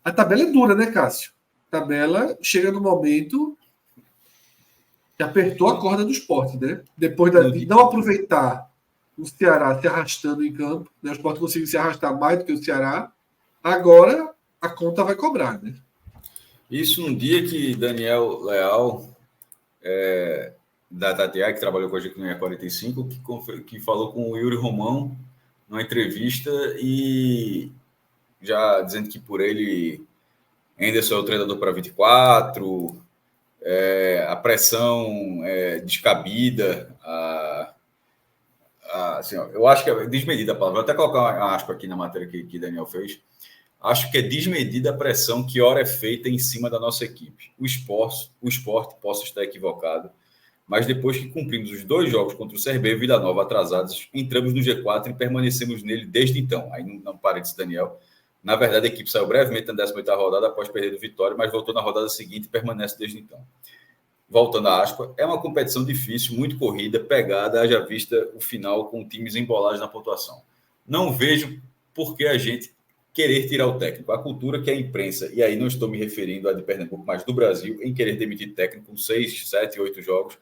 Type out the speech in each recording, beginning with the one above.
A tabela é dura, né, Cássio? A tabela chega no momento que apertou a corda do Sport, né? Depois de não aproveitar o Ceará se arrastando em campo, né? O Sport conseguiu se arrastar mais do que o Ceará. Agora a conta vai cobrar, né? Isso num dia que Daniel Leal, da Tatiá, que trabalhou com a gente no 45, que falou com o Yuri Romão numa entrevista e já dizendo que por ele Henderson é o treinador para 24, a pressão descabida, assim, ó, eu acho que é desmedida a palavra. Vou até colocar uma aspa aqui na matéria que Daniel fez. Acho que é desmedida a pressão que ora é feita em cima da nossa equipe. O esporte possa estar equivocado, mas depois que cumprimos os 2 jogos contra o CRB e Vila Nova atrasados, entramos no G4 e permanecemos nele desde então. Aí não parece Daniel. Na verdade, a equipe saiu brevemente na 18ª rodada após perder do Vitória, mas voltou na rodada seguinte e permanece desde então. Voltando à aspa, é uma competição difícil, muito corrida, pegada, haja vista o final com times embolados na pontuação. Não vejo por que a gente querer tirar o técnico. A cultura que a imprensa, e aí não estou me referindo a de Pernambuco, mas do Brasil, em querer demitir técnico com 6, 7, 8 jogos,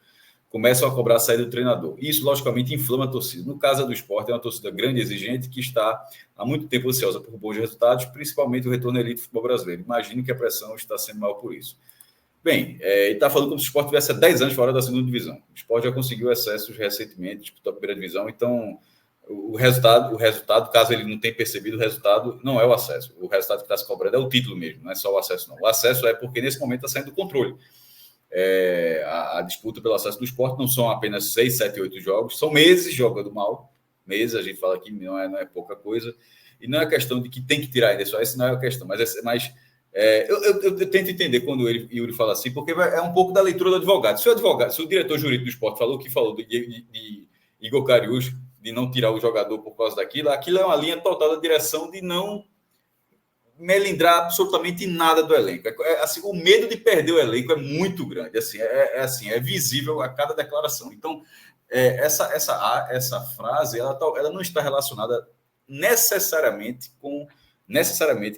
começam a cobrar a saída do treinador. Isso, logicamente, inflama a torcida. No caso do Sport, é uma torcida grande e exigente que está há muito tempo ansiosa por bons resultados, principalmente o retorno à elite do futebol brasileiro. Imagino que a pressão está sendo maior por isso. Bem, ele está falando como se o Sport tivesse há 10 anos fora da segunda divisão. O Sport já conseguiu acessos recentemente, disputou a primeira divisão, então o resultado, caso ele não tenha percebido, o resultado não é o acesso. O resultado que está se cobrando é o título mesmo, não é só o acesso, não. O acesso é porque nesse momento está saindo do controle. A disputa pelo acesso do Sport não são apenas 6, 7, 8 jogos, são meses jogando mal. Meses, a gente fala aqui, não é pouca coisa. E não é questão de que tem que tirar ainda, só essa não é a questão, mas eu tento entender quando o Yuri fala assim, porque é um pouco da leitura do advogado. Se o diretor jurídico do Sport falou de Igor Cariús, de não tirar o jogador por causa daquilo, aquilo é uma linha total da direção de não melindrar absolutamente nada do elenco. Assim, o medo de perder o elenco é muito grande. Assim, é visível a cada declaração. Então, essa frase ela não está relacionada necessariamente,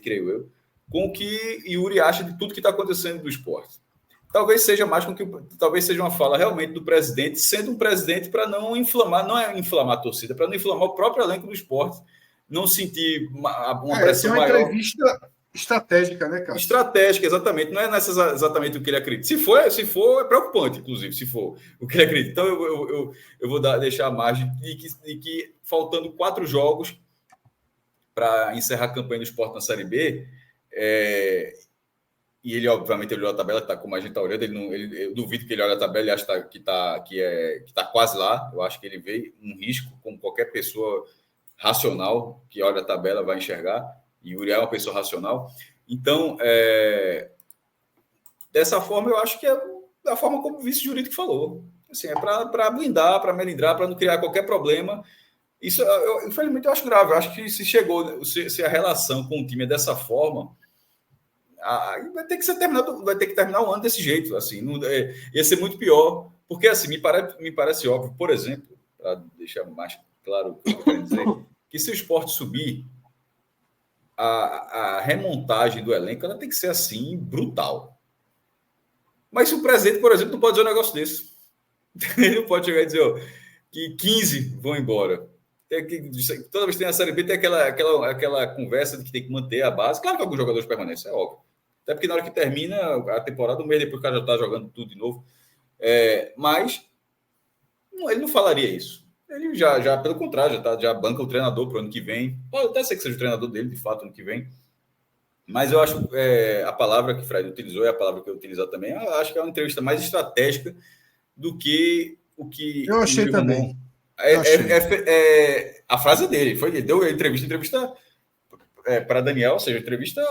creio eu, com o que Yuri acha de tudo que está acontecendo do esporte. Talvez seja talvez seja uma fala realmente do presidente, sendo um presidente para não inflamar, não é inflamar a torcida, para não inflamar o próprio elenco do esporte, não sentir uma pressão maior. É uma entrevista estratégica, né, Cássio? Estratégica, exatamente. Não é exatamente o que ele acredita. Se for, é preocupante, inclusive, se for o que ele acredita. Então, eu vou deixar a margem de que faltando 4 jogos para encerrar a campanha do Sport na Série B, e ele, obviamente, olhou a tabela, que está como a gente está olhando, eu duvido que ele olhe a tabela e ache que está quase lá. Eu acho que ele vê um risco, como qualquer pessoa racional que olha a tabela vai enxergar, e Yuri é uma pessoa racional. Então, dessa forma, eu acho que é da forma como o vice-jurídico falou. Assim, é para blindar, para melindrar, para não criar qualquer problema. Isso, infelizmente, eu acho grave. Eu acho que se a relação com o time é dessa forma, vai ter que terminar o ano desse jeito. Assim, ia ser muito pior. Porque, assim, me parece óbvio, por exemplo, para deixar mais claro o que eu quero dizer, que se o Sport subir, a remontagem do elenco ela tem que ser assim, brutal. Mas se o presidente, por exemplo, não pode dizer um negócio desse. Ele não pode chegar e dizer que 15 vão embora. Toda vez que tem a Série B, tem aquela conversa de que tem que manter a base. Claro que alguns jogadores permanecem, é óbvio. Até porque na hora que termina a temporada, um mês depois o cara já está jogando tudo de novo. Mas ele não falaria isso. Ele já pelo contrário, já banca o treinador para o ano que vem. Pode até ser que seja o treinador dele, de fato, ano que vem. Mas eu acho a palavra que o Fred utilizou é a palavra que eu utilizar também. Eu acho que é uma entrevista mais estratégica do que o que... Eu achei também. A frase dele. Ele deu entrevista para Daniel, ou seja, entrevista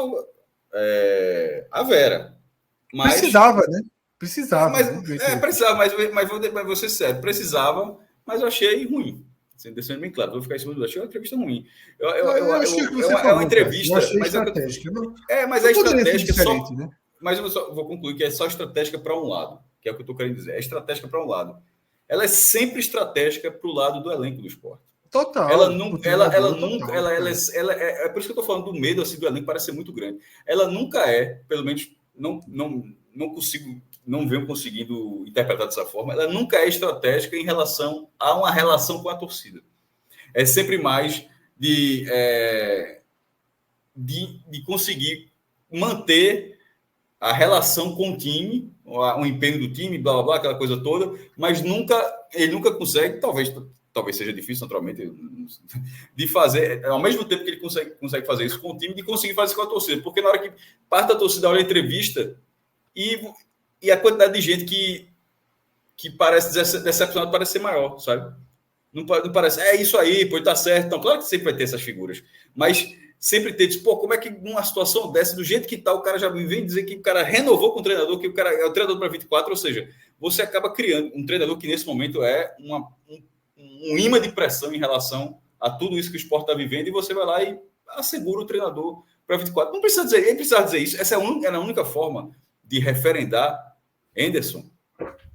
a Vera. Mas, precisava, né? Precisava. Precisava, mas vou ser sério. Precisava, mas eu achei ruim. Sendo bem claro, vou ficar em cima do... Achei uma entrevista ruim. Eu achei que você é uma entrevista... mas estratégica. Mas é estratégica só... Né? Mas eu vou concluir que é só estratégica para um lado, que é o que eu estou querendo dizer. É estratégica para um lado. Ela é sempre estratégica para o lado do elenco do Sport. Total. Ela O nunca, ela treinador, nunca, total. é por isso que eu tô falando do medo assim do elenco parece ser muito grande. Ela nunca é, pelo menos não consigo, não venho conseguindo interpretar dessa forma. Ela nunca é estratégica em relação a uma relação com a torcida. É sempre mais de conseguir manter a relação com o time, o empenho do time, blá blá blá, aquela coisa toda, mas ele nunca consegue, talvez seja difícil, naturalmente, de fazer, ao mesmo tempo que ele consegue fazer isso com o time, de conseguir fazer isso com a torcida, porque na hora que parte da torcida olha a entrevista e a quantidade de gente que parece decepcionado parece ser maior, sabe? Não parece, é isso aí, pô, tá certo. Então, claro que sempre vai ter essas figuras, mas sempre ter, tipo, pô, como é que numa situação dessa, do jeito que tá, o cara já vem dizer que o cara renovou com o treinador, que o cara é o treinador para 24, ou seja, você acaba criando um treinador que nesse momento é um imã de pressão em relação a tudo isso que o esporte está vivendo, e você vai lá e assegura o treinador para 24. Não precisa dizer, ele precisa dizer isso, essa é a única forma de referendar Henderson.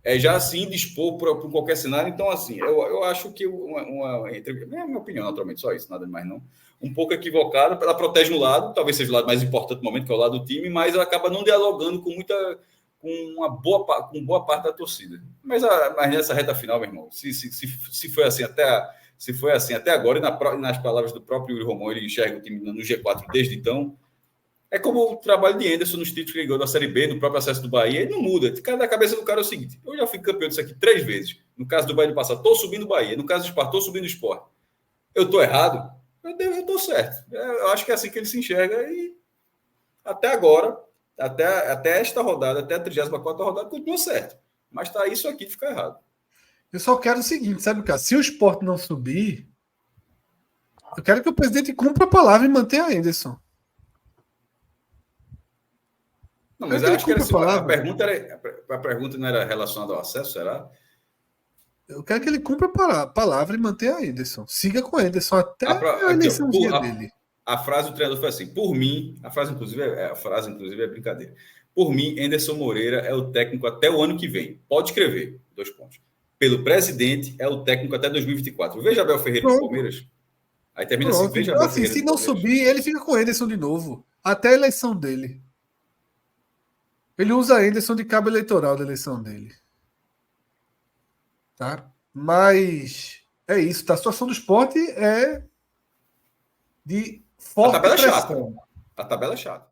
É já assim dispor para qualquer cenário. Então, assim, eu acho que é a minha opinião, naturalmente, só isso, nada mais não. Um pouco equivocada, ela protege um lado, talvez seja o lado mais importante no momento, que é o lado do time, mas ela acaba não dialogando com boa parte da torcida. Mas nessa reta final, meu irmão, se foi assim até agora, e nas palavras do próprio Yuri Romão, ele enxerga o time no G4 desde então. É como o trabalho de Henderson nos títulos que ele ganhou da Série B, no próprio acesso do Bahia, ele não muda. Cada cabeça do cara é o seguinte: eu já fui campeão disso aqui 3 vezes. No caso do Bahia do passado, estou subindo o Bahia. No caso do Sport, estou subindo o Sport. Eu estou errado? Eu estou certo. Eu acho que é assim que ele se enxerga. E até agora, até esta rodada, até a 34ª rodada, continua certo. Mas está isso aqui de ficar errado. Eu só quero o seguinte, sabe, cara? Se o Sport não subir, eu quero que o presidente cumpra a palavra e mantenha a Henderson. Não, mas eu acho que a pergunta não era relacionada ao acesso, será? Eu quero que ele cumpra a palavra e mantenha a Henderson. Siga com a Henderson até a eleiçãozinha dele. A frase do treinador foi assim: por mim, a frase inclusive é brincadeira. Por mim, Henderson Moreira é o técnico até o ano que vem. Pode escrever, 2 pontos. Pelo presidente, é o técnico até 2024. Veja Abel Ferreira do Palmeiras. Aí termina assim: veja Então, Abel assim, Ferreira se do não Palmeiras. subir, ele fica com o Henderson de novo. Até a eleição dele. Ele usa a Henderson de cabo eleitoral da eleição dele. Tá? Mas é isso. Tá? A situação do esporte é de forte pressão. A tabela é chata.